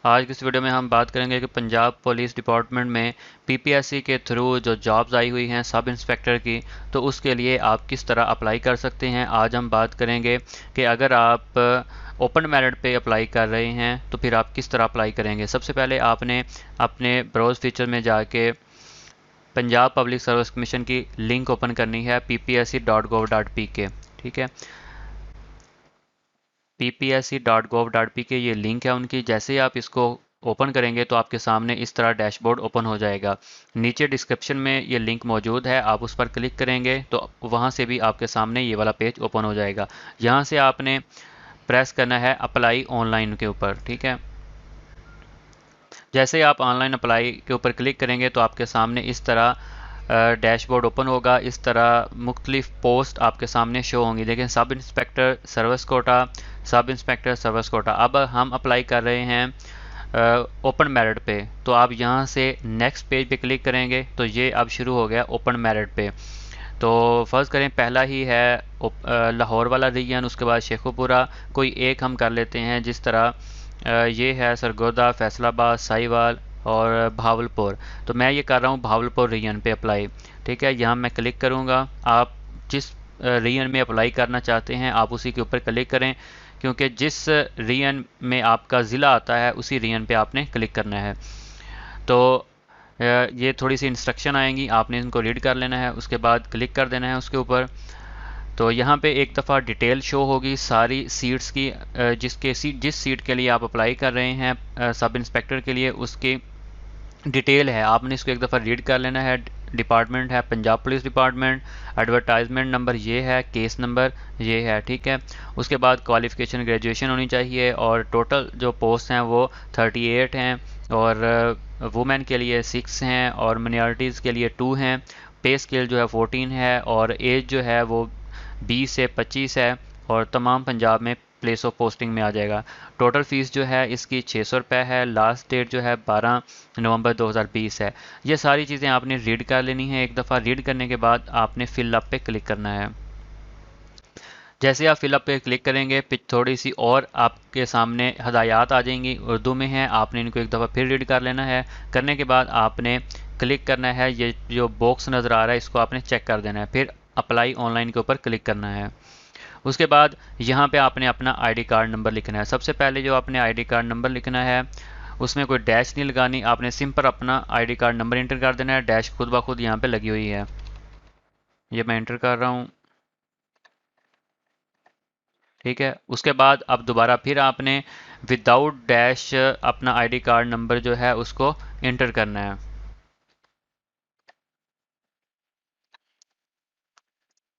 आज की इस वीडियो में हम बात करेंगे कि पंजाब पुलिस डिपार्टमेंट में पीपीएससी के थ्रू जो जॉब्स आई हुई हैं सब इंस्पेक्टर की, तो उसके लिए आप किस तरह अप्लाई कर सकते हैं। आज हम बात करेंगे कि अगर आप ओपन मेरिट पे अप्लाई कर रहे हैं तो फिर आप किस तरह अप्लाई करेंगे। सबसे पहले आपने अपने ब्राउज फीचर में जाके पंजाब पब्लिक सर्विस कमीशन की लिंक ओपन करनी है ppsc.gov.pk। ठीक है, ppsc.gov.pk ये लिंक है उनकी। जैसे ही आप इसको ओपन करेंगे तो आपके सामने इस तरह डैशबोर्ड ओपन हो जाएगा। नीचे डिस्क्रिप्शन में ये लिंक मौजूद है, आप उस पर क्लिक करेंगे तो वहाँ से भी आपके सामने ये वाला पेज ओपन हो जाएगा। यहाँ से आपने प्रेस करना है अप्लाई ऑनलाइन के ऊपर। ठीक है, जैसे ही आप ऑनलाइन अप्लाई के ऊपर क्लिक करेंगे तो आपके सामने इस तरह डैशबोर्ड ओपन होगा। इस तरह मुख्तलिफ पोस्ट आपके सामने शो होंगी। देखें, sub inspector service Kota, sub inspector service Kota. अब हम अप्लाई कर रहे हैं ओपन मेरिट पे, तो आप यहाँ से नेक्स्ट पेज पे क्लिक करेंगे तो ये अब शुरू हो गया ओपन मेरिट पे। तो फ़र्ज़ करें पहला ही है लाहौर वाला रीजन, उसके बाद शेखुपुरा, कोई एक हम कर लेते हैं। जिस तरह ये है सरगोदा, फैसलाबाद, साहिवाल और भावलपुर। तो मैं ये कर रहा हूँ भावलपुर रीजन पे अप्लाई। ठीक है, यहाँ मैं क्लिक करूँगा। आप जिस रीजन में अप्लाई करना चाहते हैं आप उसी के ऊपर क्लिक करें, क्योंकि जिस रीजन में आपका ज़िला आता है उसी रीजन पे आपने क्लिक करना है। तो ये थोड़ी सी इंस्ट्रक्शन आएंगी, आपने इनको रीड कर लेना है, उसके बाद क्लिक कर देना है उसके ऊपर। तो यहाँ पे एक दफ़ा डिटेल शो होगी सारी सीट्स की, जिस सीट के लिए आप अप्लाई कर रहे हैं सब इंस्पेक्टर के लिए, उसकी डिटेल है। आपने इसको एक दफ़ा रीड कर लेना है। डिपार्टमेंट है Punjab police department, advertisement number ये है, केस नंबर ये है। ठीक है, उसके बाद क्वालिफ़िकेशन ग्रेजुएशन होनी चाहिए और टोटल जो पोस्ट हैं वो 38 हैं और वुमेन के लिए 6 हैं और मिनॉरिटीज़ के लिए 2 हैं। पे स्केल जो है 14 है और एज जो है वो 20 से 25 है और तमाम पंजाब में प्लेस ऑफ पोस्टिंग में आ जाएगा। टोटल फ़ीस जो है इसकी 600 रुपये है। लास्ट डेट जो है 12 नवंबर 2020 है। ये सारी चीज़ें आपने रीड कर लेनी है। एक दफ़ा रीड करने के बाद आपने फिलअप पे क्लिक करना है। जैसे आप फिलअप पे क्लिक करेंगे फिर थोड़ी सी और आपके सामने हदायत आ जाएंगी, उर्दू में है। आपने इनको एक दफ़ा फिर रीड कर लेना है। करने के बाद आपने क्लिक करना है, ये जो बॉक्स नज़र आ रहा है इसको आपने चेक कर देना है। फिर अप्लाई ऑनलाइन के ऊपर क्लिक करना है। उसके बाद यहाँ पे आपने अपना आईडी कार्ड नंबर लिखना है। सबसे पहले जो आपने आईडी कार्ड नंबर लिखना है उसमें कोई डैश नहीं लगानी, आपने सिंपल अपना आईडी कार्ड नंबर इंटर कर देना है। डैश खुद ब खुद यहाँ पे लगी हुई है, ये मैं इंटर कर रहा हूँ। ठीक है, उसके बाद अब दोबारा फिर आपने विदाउट डैश अपना आईडी कार्ड नंबर जो है उसको इंटर करना है।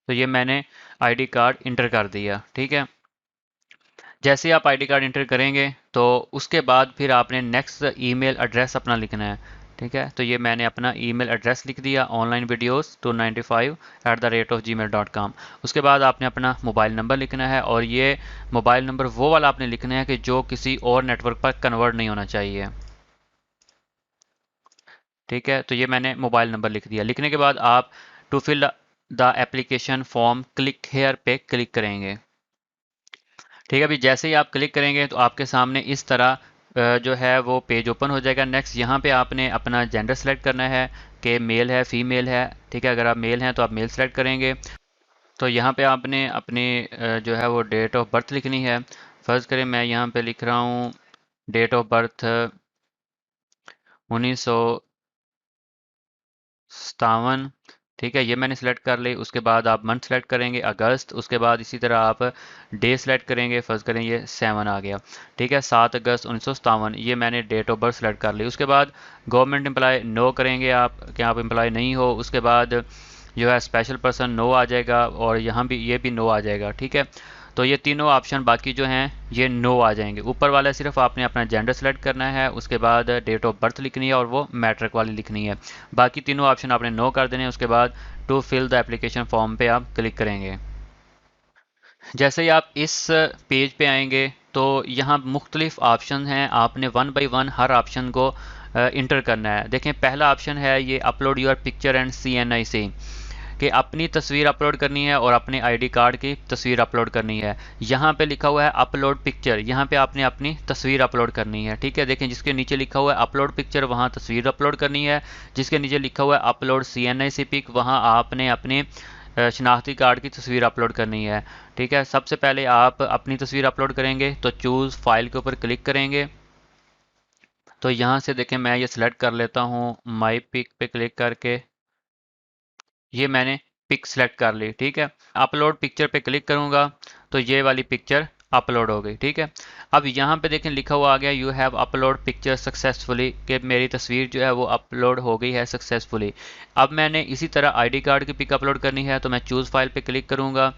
तो ये मैंने आईडी कार्ड इंटर कर दिया। ठीक है, जैसे आप आईडी कार्ड इंटर करेंगे तो उसके बाद फिर आपने नेक्स्ट ईमेल एड्रेस अपना लिखना है। ठीक है, तो ये मैंने अपना ईमेल एड्रेस लिख दिया onlinevideos295@gmail.com। उसके बाद आपने अपना मोबाइल नंबर लिखना है और ये मोबाइल नंबर वो वाला आपने लिखना है कि जो किसी और नेटवर्क पर कन्वर्ट नहीं होना चाहिए। ठीक है, तो ये मैंने मोबाइल नंबर लिख दिया। लिखने के बाद आप to fill the application form click here पे क्लिक करेंगे। ठीक है, अभी जैसे ही आप क्लिक करेंगे तो आपके सामने इस तरह जो है वो पेज ओपन हो जाएगा। नेक्स्ट यहाँ पे आपने अपना जेंडर सेलेक्ट करना है कि मेल है फीमेल है। ठीक है, अगर आप मेल हैं तो आप मेल सेलेक्ट करेंगे। तो यहाँ पे आपने अपनी जो है वो डेट ऑफ बर्थ लिखनी है। फ़र्ज़ करें मैं यहाँ पे लिख रहा हूँ डेट ऑफ बर्थ 1957। ठीक है, ये मैंने सेलेक्ट कर ली। उसके बाद आप मंथ सेलेक्ट करेंगे अगस्त। उसके बाद इसी तरह आप डे सेलेक्ट करेंगे। फ़र्ज़ करें ये 7 आ गया। ठीक है, 7 अगस्त 1957 ये मैंने डेट ऑफ बर्थ सेलेक्ट कर ली। उसके बाद गवर्नमेंट एम्प्लॉय नो करेंगे आप कि आप एम्प्लॉय नहीं हो। उसके बाद जो है स्पेशल पर्सन नो आ जाएगा और यहाँ भी ये भी नो आ जाएगा। ठीक है, तो ये तीनों ऑप्शन बाकी जो हैं ये नो आ जाएंगे। ऊपर वाला सिर्फ आपने अपना जेंडर सेलेक्ट करना है, उसके बाद डेट ऑफ बर्थ लिखनी है और वो मैट्रिक वाली लिखनी है। बाकी तीनों ऑप्शन आपने नो कर देने हैं। उसके बाद to fill the application form पे आप क्लिक करेंगे। जैसे ही आप इस पेज पे आएंगे तो यहाँ मुख्तलिफ ऑप्शन हैं, आपने one by one her option को इंटर करना है। देखें, पहला ऑप्शन है ये upload your picture and CNIC। कि अपनी तस्वीर अपलोड करनी है और अपने आईडी कार्ड की तस्वीर अपलोड करनी है। यहाँ पे लिखा हुआ है अपलोड पिक्चर, यहाँ पे आपने अपनी तस्वीर अपलोड करनी है। ठीक है, देखें जिसके नीचे लिखा हुआ है अपलोड पिक्चर वहाँ तस्वीर अपलोड करनी है, जिसके नीचे लिखा हुआ है अपलोड CNIC पिक वहाँ आपने अपने शनाख्ती कार्ड की तस्वीर अपलोड करनी है। ठीक है, सबसे पहले आप अपनी तस्वीर अपलोड करेंगे तो चूज़ फाइल के ऊपर क्लिक करेंगे। तो यहाँ से देखें मैं ये सिलेक्ट कर लेता हूँ, माई पिक पे क्लिक करके ये मैंने पिक सेलेक्ट कर ली। ठीक है, अपलोड पिक्चर पे क्लिक करूँगा तो ये वाली पिक्चर अपलोड हो गई। ठीक है, अब यहाँ पे देखें लिखा हुआ आ गया you have upload picture successfully, कि मेरी तस्वीर जो है वो अपलोड हो गई है सक्सेसफुली। अब मैंने इसी तरह आईडी कार्ड की पिक अपलोड करनी है तो मैं चूज़ फाइल पे क्लिक करूँगा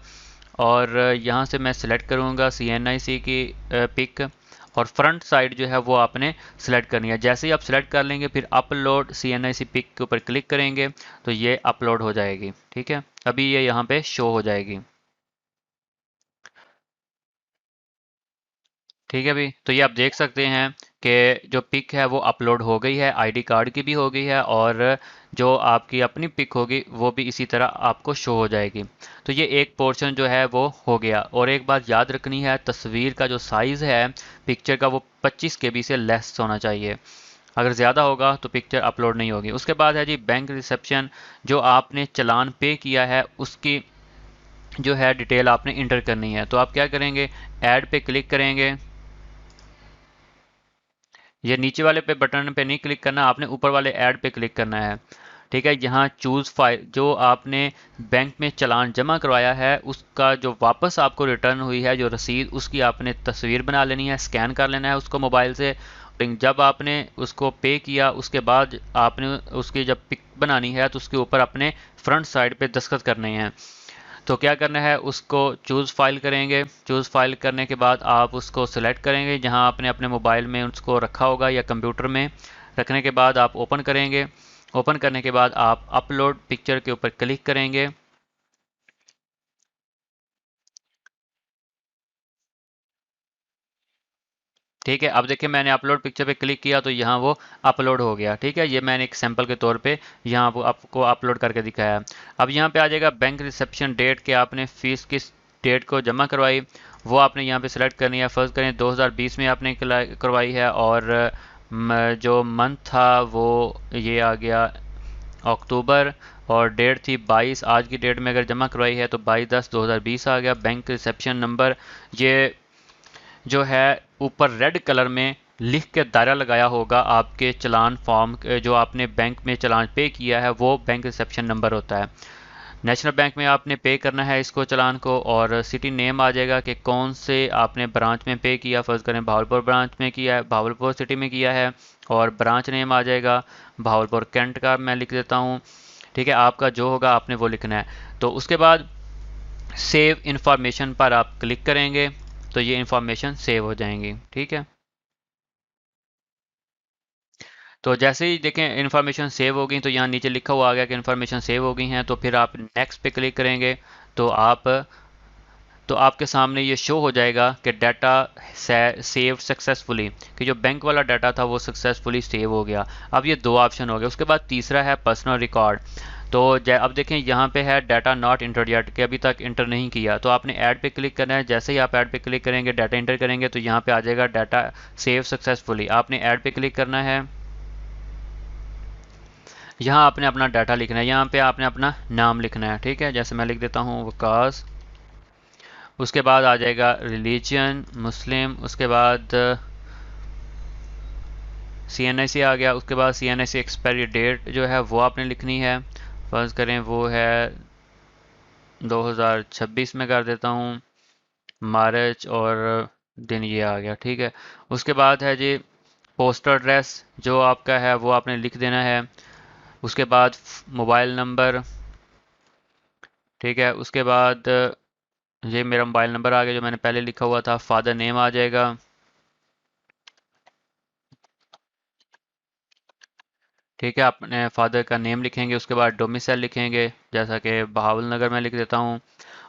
और यहाँ से मैं सिलेक्ट करूँगा CNIC की पिक और फ्रंट साइड जो है वो आपने सेलेक्ट करनी है। जैसे ही आप सेलेक्ट कर लेंगे फिर अपलोड CNIC पिक के ऊपर क्लिक करेंगे तो ये अपलोड हो जाएगी। ठीक है, अभी ये यहाँ पे शो हो जाएगी। ठीक है भाई, तो ये आप देख सकते हैं कि जो पिक है वो अपलोड हो गई है, आईडी कार्ड की भी हो गई है और जो आपकी अपनी पिक होगी वो भी इसी तरह आपको शो हो जाएगी। तो ये एक पोर्शन जो है वो हो गया। और एक बात याद रखनी है, तस्वीर का जो साइज़ है पिक्चर का वो 25 KB से लेस होना चाहिए। अगर ज़्यादा होगा तो पिक्चर अपलोड नहीं होगी। उसके बाद है जी बैंक रिसेप्शन, जो आपने चालान पे किया है उसकी जो है डिटेल आपने इंटर करनी है। तो आप क्या करेंगे, ऐड पे क्लिक करेंगे। ये नीचे वाले पे बटन पे नहीं क्लिक करना, आपने ऊपर वाले ऐड पे क्लिक करना है। ठीक है, यहाँ चूज़ फाइल, जो आपने बैंक में चालान जमा करवाया है उसका जो वापस आपको रिटर्न हुई है जो रसीद, उसकी आपने तस्वीर बना लेनी है, स्कैन कर लेना है उसको मोबाइल से। जब आपने उसको पे किया उसके बाद आपने उसकी जब पिक बनानी है तो उसके ऊपर अपने फ्रंट साइड पे दस्तखत करने हैं। तो क्या करना है, उसको चूज़ फाइल करेंगे। चूज़ फाइल करने के बाद आप उसको सिलेक्ट करेंगे जहां आपने अपने मोबाइल में उसको रखा होगा या कंप्यूटर में। रखने के बाद आप ओपन करेंगे। ओपन करने के बाद आप अपलोड पिक्चर के ऊपर क्लिक करेंगे। ठीक है, अब देखिए मैंने अपलोड पिक्चर पे क्लिक किया तो यहाँ वो अपलोड हो गया। ठीक है, ये मैंने एक सैंपल के तौर पे यहाँ वो आपको अपलोड करके दिखाया। अब यहाँ पे आ जाएगा बैंक रिसेप्शन डेट, के आपने फ़ीस किस डेट को जमा करवाई वो आपने यहाँ पे सिलेक्ट करनी है। फर्स्ट करें 2020 में आपने करवाई है और जो मंथ था वो ये आ गया अक्टूबर और डेट थी 22। आज की डेट में अगर जमा करवाई है तो 22/10/2020 आ गया। बैंक रिसेप्शन नंबर ये जो है ऊपर रेड कलर में लिख के दायरा लगाया होगा आपके चालान फॉर्म, जो आपने बैंक में चालान पे किया है वो बैंक रिसेप्शन नंबर होता है। नेशनल बैंक में आपने पे करना है इसको चालान को और सिटी नेम आ जाएगा कि कौन से आपने ब्रांच में पे किया। फर्ज करें भावलपुर ब्रांच में किया है, भावलपुर सिटी में किया है और ब्रांच नेम आ जाएगा भावलपुर कैंट का, मैं लिख देता हूँ। ठीक है, आपका जो होगा आपने वो लिखना है। तो उसके बाद सेव इंफॉर्मेशन पर आप क्लिक करेंगे तो ये इंफॉर्मेशन सेव हो जाएंगी। ठीक है, तो जैसे ही देखें इन्फॉर्मेशन सेव हो गई तो यहाँ नीचे लिखा हुआ आ गया कि इन्फॉर्मेशन सेव हो गई हैं। तो फिर आप नेक्स्ट पे क्लिक करेंगे तो आपके सामने ये शो हो जाएगा कि डाटा सेव सक्सेसफुली, कि जो बैंक वाला डाटा था वो सक्सेसफुली सेव हो गया। अब ये दो ऑप्शन हो गए। उसके बाद तीसरा है पर्सनल रिकॉर्ड। तो अब देखें यहाँ पे है डाटा नॉट इंटर येट, कि अभी तक इंटर नहीं किया। तो आपने ऐड पे क्लिक करना है। जैसे ही आप ऐड पे क्लिक करेंगे डाटा इंटर करेंगे तो यहाँ पे आ जाएगा डाटा सेव सक्सेसफुली। आपने ऐड पे क्लिक करना है। यहाँ आपने अपना डाटा लिखना है, यहाँ पे आपने अपना नाम लिखना है। ठीक है, जैसे मैं लिख देता हूँ वकास। उसके बाद आ जाएगा रिलीजन मुस्लिम। उसके बाद CNIC आ गया। उसके बाद CNIC एक्सपायरी डेट जो है वो आपने लिखनी है। फर्ज करें वो है 2026 में कर देता हूँ मार्च और दिन ये आ गया। ठीक है, उसके बाद है जी पोस्टल एड्रेस जो आपका है वो आपने लिख देना है। उसके बाद मोबाइल नंबर। ठीक है, उसके बाद ये मेरा मोबाइल नंबर आ गया जो मैंने पहले लिखा हुआ था। फादर नेम आ जाएगा। ठीक है, अपने फादर का नेम लिखेंगे। उसके बाद डोमिसाइल लिखेंगे, जैसा कि बहावल नगर में लिख देता हूँ।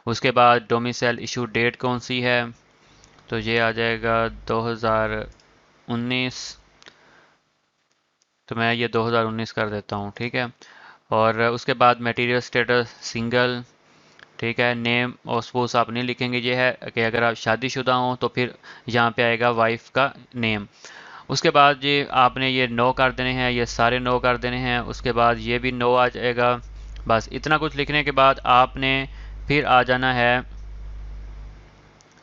उसके बाद डोमिसाइल इशू डेट कौन सी है, तो ये आ जाएगा 2019। तो मैं ये 2019 कर देता हूँ। ठीक है, और उसके बाद मटेरियल स्टेटस सिंगल, ठीक है। नेम और स्पोस आप नहीं लिखेंगे, ये है कि अगर आप शादीशुदा हों तो फिर यहाँ पे आएगा वाइफ का नेम। उसके बाद ये आपने ये नो कर देने हैं, ये सारे नो कर देने हैं। उसके बाद ये भी नो आ जाएगा। बस इतना कुछ लिखने के बाद आपने फिर आ जाना है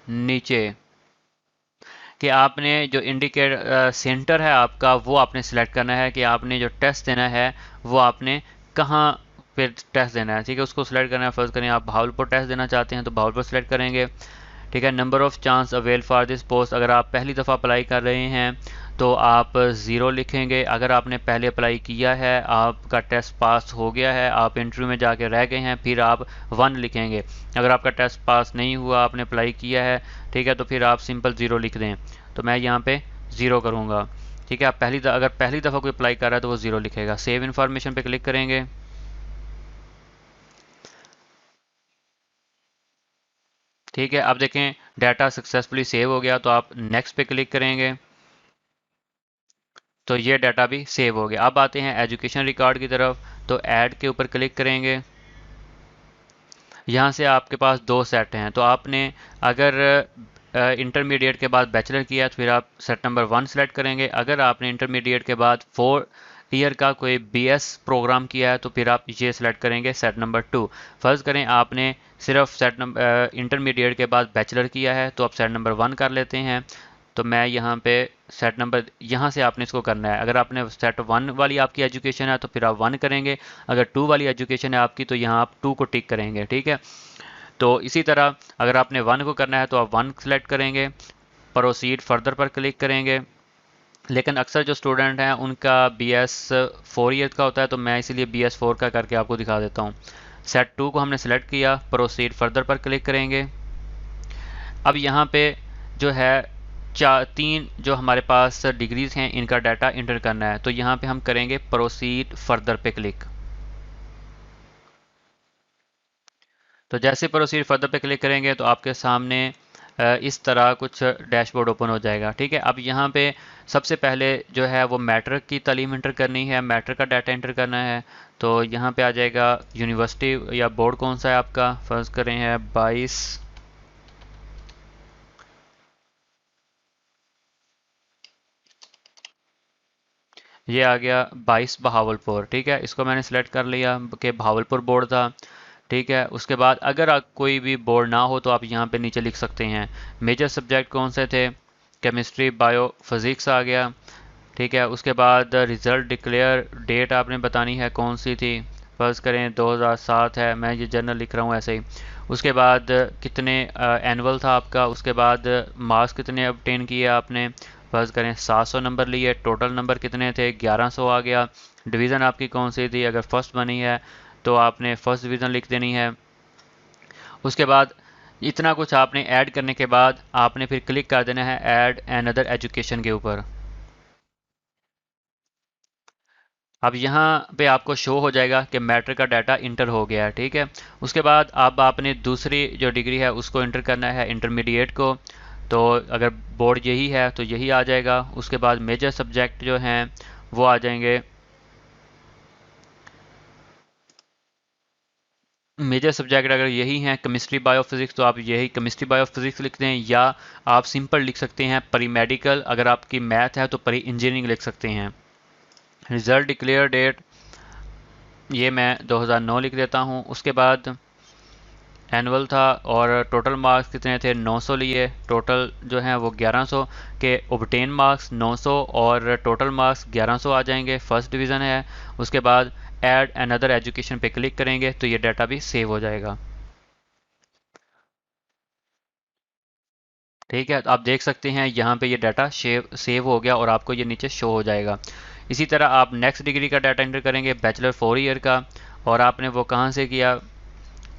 नीचे कि आपने जो इंडिकेट सेंटर है आपका वो आपने सिलेक्ट करना है कि आपने जो टेस्ट देना है वो आपने कहाँ पे टेस्ट देना है, ठीक है। उसको सिलेक्ट करना है। फर्स्ट करें आप भावलपुर टेस्ट देना चाहते हैं तो भावलपुर सेलेक्ट करेंगे, ठीक है। Number of chance avail for this post, अगर आप पहली दफ़ा अप्लाई कर रहे हैं तो आप ज़ीरो लिखेंगे। अगर आपने पहले अप्लाई किया है, आपका टेस्ट पास हो गया है, आप इंटरव्यू में जाके रह गए हैं, फिर आप वन लिखेंगे। अगर आपका टेस्ट पास नहीं हुआ, आपने अप्लाई किया है, ठीक है, तो फिर आप सिंपल ज़ीरो लिख दें। तो मैं यहाँ पे ज़ीरो करूँगा, ठीक है। आप अगर पहली दफ़ा कोई अप्लाई कर रहा है तो वो ज़ीरो लिखेगा। सेव इन्फॉर्मेशन पे क्लिक करेंगे। ठीक है, अब देखें डाटा सक्सेसफुली सेव हो गया, तो आप नेक्स्ट पे क्लिक करेंगे तो ये डाटा भी सेव हो गया। अब आते हैं एजुकेशन रिकॉर्ड की तरफ, तो ऐड के ऊपर क्लिक करेंगे। यहाँ से आपके पास दो सेट हैं, तो आपने अगर इंटरमीडिएट के बाद बैचलर किया तो फिर आप सेट नंबर 1 सेलेक्ट करेंगे। अगर आपने इंटरमीडिएट के बाद 4 ईयर का कोई बीएस प्रोग्राम किया है तो फिर आप ये सिलेक्ट करेंगे सेट नंबर 2। फर्ज करें आपने सिर्फ सेट नंबर इंटरमीडिएट के बाद बैचलर किया है तो आप सेट नंबर 1 कर लेते हैं। तो मैं यहाँ पे सेट नंबर, यहाँ से आपने इसको करना है। अगर आपने सेट 1 वाली आपकी एजुकेशन है तो फिर आप 1 करेंगे, अगर 2 वाली एजुकेशन है आपकी तो यहाँ आप 2 को टिक करेंगे, ठीक है। तो इसी तरह अगर आपने 1 को करना है तो आप 1 सेलेक्ट करेंगे, प्रोसीड फर्दर पर क्लिक करेंगे। लेकिन अक्सर जो स्टूडेंट हैं उनका बी एस 4 ईयर का होता है, तो मैं इसीलिए बी एस 4 का करके आपको दिखा देता हूँ। सेट 2 को हमने सेलेक्ट किया, प्रोसीड फर्दर पर क्लिक करेंगे। अब यहाँ पे जो है चार तीन जो हमारे पास डिग्रीज हैं इनका डाटा इंटर करना है, तो यहाँ पे हम करेंगे प्रोसीड फर्दर पे क्लिक। तो जैसे प्रोसीड फर्दर पे क्लिक करेंगे तो आपके सामने इस तरह कुछ डैशबोर्ड ओपन हो जाएगा, ठीक है। अब यहाँ पे सबसे पहले जो है वो मैट्रिक की तालीम इंटर करनी है, मैट्रिक का डाटा इंटर करना है। तो यहाँ पे आ जाएगा यूनिवर्सिटी या बोर्ड कौन सा है आपका, फर्ज करें है 22, ये आ गया 22 बहावलपुर, ठीक है। इसको मैंने सेलेक्ट कर लिया कि बहावलपुर बोर्ड था, ठीक है। उसके बाद अगर आप कोई भी बोर्ड ना हो तो आप यहाँ पे नीचे लिख सकते हैं मेजर सब्जेक्ट कौन से थे, केमिस्ट्री बायो फिज़िक्स आ गया, ठीक है। उसके बाद रिज़ल्ट डिक्लेयर डेट आपने बतानी है कौन सी थी, फर्ज करें 2007 है, मैं ये जर्नल लिख रहा हूँ ऐसे ही। उसके बाद कितने एनुअल था आपका, उसके बाद मार्क्स कितने obtain किए आपने, फर्ज करें 700 नंबर लिए, टोटल नंबर कितने थे 1100 आ गया। डिवीज़न आपकी कौन सी थी, अगर फर्स्ट बनी है तो आपने फर्स्ट डिवीज़न लिख देनी है। उसके बाद इतना कुछ आपने ऐड करने के बाद आपने फिर क्लिक कर देना है ऐड अनदर एजुकेशन के ऊपर। अब यहाँ पे आपको शो हो जाएगा कि मैट्रिक का डाटा इंटर हो गया है, ठीक है। उसके बाद अब आपने दूसरी जो डिग्री है उसको इंटर करना है, इंटरमीडिएट को। तो अगर बोर्ड यही है तो यही आ जाएगा। उसके बाद मेजर सब्जेक्ट जो हैं वो आ जाएंगे। मेजर सब्जेक्ट अगर यही हैं केमिस्ट्री बायोफिज़िक्स तो आप यही केमिस्ट्री बायोफिज़िक्स लिख दें, या आप सिंपल लिख सकते हैं परी मेडिकल। अगर आपकी मैथ है तो परी इंजीनियरिंग लिख सकते हैं। रिज़ल्ट डिक्लेयर डेट ये मैं 2009 लिख देता हूँ। उसके बाद एनुअल था और टोटल मार्क्स कितने थे 900 लिए, टोटल जो हैं वो 1100 के ओबटेन मार्क्स 900 और टोटल मार्क्स 1100 आ जाएंगे, फर्स्ट डिवीज़न है। उसके बाद ऐड अनदर एजुकेशन पे क्लिक करेंगे तो ये डाटा भी सेव हो जाएगा, ठीक है। तो आप देख सकते हैं यहाँ पे ये डाटा सेव हो गया और आपको ये नीचे शो हो जाएगा। इसी तरह आप नेक्स्ट डिग्री का डाटा इंटर करेंगे, बैचलर 4 ईयर का, और आपने वो कहाँ से किया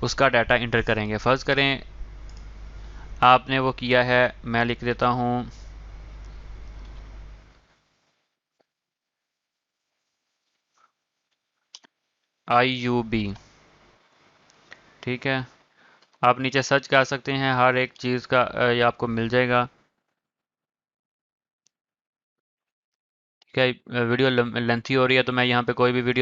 उसका डाटा इंटर करेंगे। फ़र्ज़ करें आपने वो किया है, मैं लिख देता हूँ IUB, ठीक है। आप नीचे सर्च कर सकते हैं, हर एक चीज़ का ये आपको मिल जाएगा। ठीक है, वीडियो लेंथी हो रही है तो मैं यहाँ पे कोई भी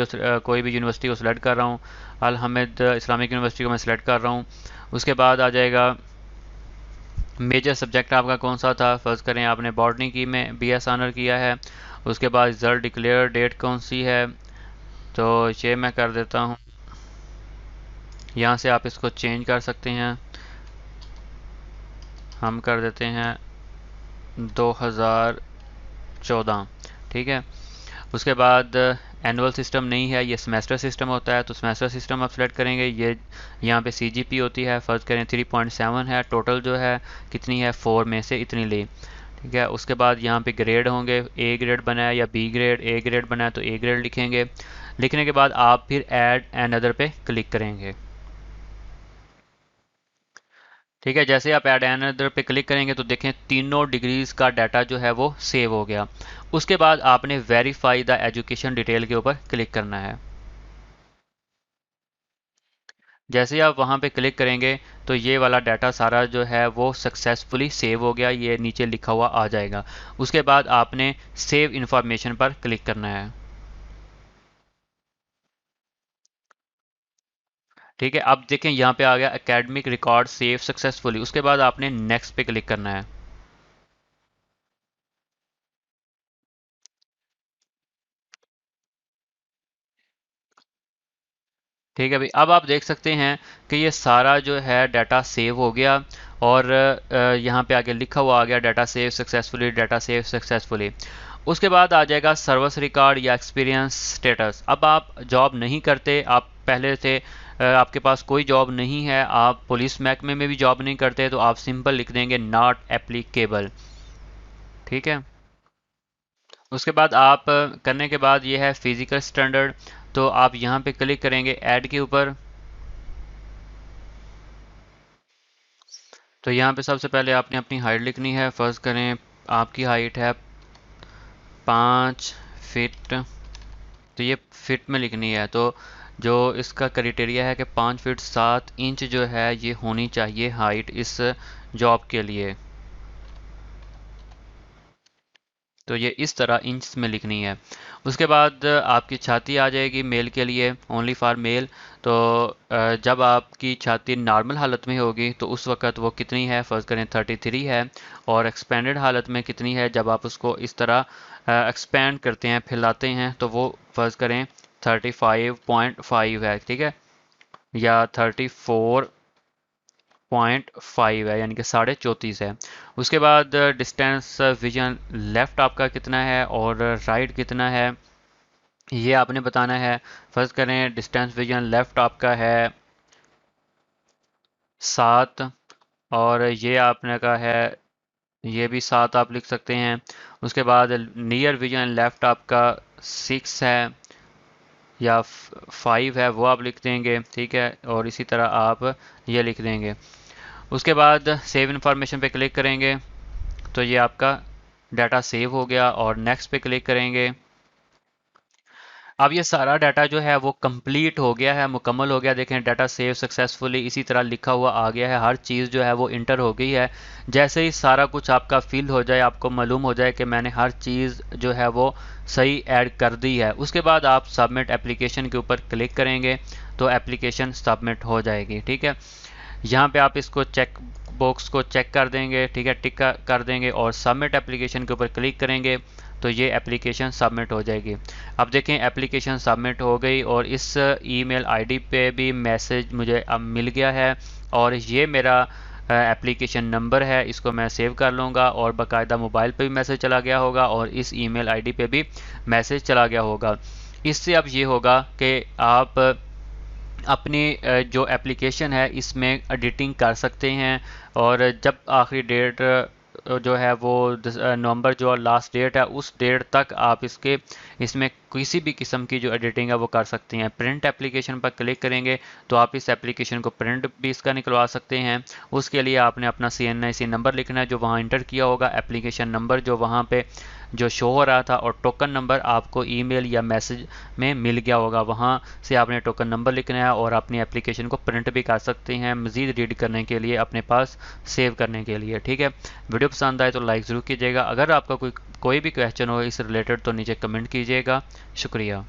कोई भी यूनिवर्सिटी को सिलेक्ट कर रहा हूँ। अल हमेद इस्लामिक यूनिवर्सिटी को मैं सिलेक्ट कर रहा हूँ। उसके बाद आ जाएगा मेजर सब्जेक्ट आपका कौन सा था। फर्ज करें आपने बॉटनी की में BS ऑनर किया है। उसके बाद रिज़ल्ट डिक्लेयर डेट कौन सी है, तो ये मैं कर देता हूँ। यहाँ से आप इसको चेंज कर सकते हैं। हम कर देते हैं 2014। ठीक है। उसके बाद एनुअल सिस्टम नहीं है, ये सेमेस्टर सिस्टम होता है, तो सेमेस्टर सिस्टम आप सेलेक्ट करेंगे। ये यहाँ पे CGP होती है, फ़र्ज़ करें 3.7 है, टोटल जो है कितनी है 4 में से इतनी ली। ठीक है। उसके बाद यहाँ पे ग्रेड होंगे, A ग्रेड बनाया या B ग्रेड, A ग्रेड बनाया तो A ग्रेड लिखेंगे। लिखने के बाद आप फिर ऐड एंड अदर पे क्लिक करेंगे। ठीक है। जैसे आप ऐड एंड अदर पे क्लिक करेंगे तो देखें तीनों डिग्रीज का डाटा जो है वो सेव हो गया। उसके बाद आपने वेरीफाई द एजुकेशन डिटेल के ऊपर क्लिक करना है। जैसे ही आप वहाँ पे क्लिक करेंगे तो ये वाला डाटा सारा जो है वो सक्सेसफुली सेव हो गया, ये नीचे लिखा हुआ आ जाएगा। उसके बाद आपने सेव इंफॉर्मेशन पर क्लिक करना है। ठीक है। अब देखें यहाँ पे आ गया एकेडमिक रिकॉर्ड सेव सक्सेसफुली। उसके बाद आपने नेक्स्ट पे क्लिक करना है। ठीक है भाई, अब आप देख सकते हैं कि ये सारा जो है डाटा सेव हो गया और यहाँ पे आगे लिखा हुआ आ गया data save successfully, data save successfully. उसके बाद आ जाएगा सर्विस रिकॉर्ड या एक्सपीरियंस स्टेटस। अब आप जॉब नहीं करते, आप पहले से आपके पास कोई जॉब नहीं है, आप पुलिस महकमे में भी जॉब नहीं करते, तो आप सिंपल लिख देंगे नॉट एप्लीकेबल। ठीक है। उसके बाद आप करने के बाद ये है फिजिकल स्टैंडर्ड, तो आप यहाँ पे क्लिक करेंगे ऐड के ऊपर। तो यहाँ पे सबसे पहले आपने अपनी हाइट लिखनी है। फर्ज करें आपकी हाइट है 5 फीट, तो ये फिट में लिखनी है। तो जो इसका क्राइटेरिया है कि 5 फीट 7 इंच जो है ये होनी चाहिए हाइट इस जॉब के लिए। तो ये इस तरह इंच में लिखनी है। उसके बाद आपकी छाती आ जाएगी मेल के लिए, ओनली फॉर मेल। तो जब आपकी छाती नॉर्मल हालत में होगी तो उस वक़्त वो कितनी है, फ़र्ज़ करें 33 है। और एक्सपेंडेड हालत में कितनी है, जब आप उसको इस तरह एक्सपेंड करते हैं, फैलाते हैं, तो वो फ़र्ज़ करें 35.5 है। ठीक है। या 34.5 है, यानी कि 34.5 है। उसके बाद डिस्टेंस विजन लेफ़्ट आपका कितना है और राइट कितना है, ये आपने बताना है। फर्ज करें डिस्टेंस विजन लेफ़्ट आपका है 7, और ये आपने का है, ये भी 7 आप लिख सकते हैं। उसके बाद नियर विजन लेफ़्ट आपका 6 है या 5 है, वो आप लिख देंगे। ठीक है। और इसी तरह आप ये लिख देंगे। उसके बाद सेव इन्फॉर्मेशन पे क्लिक करेंगे तो ये आपका डाटा सेव हो गया, और नेक्स्ट पे क्लिक करेंगे। अब ये सारा डाटा जो है वो कंप्लीट हो गया है, मुकम्मल हो गया। देखें डाटा सेव सक्सेसफुली इसी तरह लिखा हुआ आ गया है, हर चीज़ जो है वो इंटर हो गई है। जैसे ही सारा कुछ आपका फिल हो जाए, आपको मालूम हो जाए कि मैंने हर चीज़ जो है वो सही ऐड कर दी है, उसके बाद आप सबमिट एप्लीकेशन के ऊपर क्लिक करेंगे तो एप्लीकेशन सबमिट हो जाएगी। ठीक है। यहाँ पे आप इसको चेक बॉक्स को चेक कर देंगे। ठीक है, टिक कर देंगे और सबमिट एप्लीकेशन के ऊपर क्लिक करेंगे तो ये एप्लीकेशन सबमिट हो जाएगी। अब देखें एप्लीकेशन सबमिट हो गई और इस ईमेल आईडी पे भी मैसेज मुझे अब मिल गया है, और ये मेरा एप्लीकेशन नंबर है, इसको मैं सेव कर लूँगा। और बाकायदा मोबाइल पे भी मैसेज चला गया होगा और इस ईमेल आईडी पे भी मैसेज चला गया होगा। इससे अब ये होगा कि आप अपनी जो एप्लीकेशन है इसमें एडिटिंग कर सकते हैं। और जब आखिरी डेट जो है वो नवंबर जो लास्ट डेट है उस डेट तक आप इसमें किसी भी किस्म की जो एडिटिंग है वो कर सकते हैं। प्रिंट एप्लीकेशन पर क्लिक करेंगे तो आप इस एप्लीकेशन को प्रिंट भी इसका निकलवा सकते हैं। उसके लिए आपने अपना CNIC नंबर लिखना है जो वहाँ इंटर किया होगा, एप्लीकेशन नंबर जो वहाँ पे जो शो हो रहा था, और टोकन नंबर आपको ईमेल या मैसेज में मिल गया होगा, वहाँ से आपने टोकन नंबर लिखना है और अपनी एप्लीकेशन को प्रिंट भी कर सकते हैं मज़ीद रीड करने के लिए, अपने पास सेव करने के लिए। ठीक है। वीडियो पसंद आए तो लाइक ज़रूर कीजिएगा। अगर आपका कोई कोई भी क्वेश्चन हो इस रिलेटेड तो नीचे कमेंट कीजिएगा। शुक्रिया।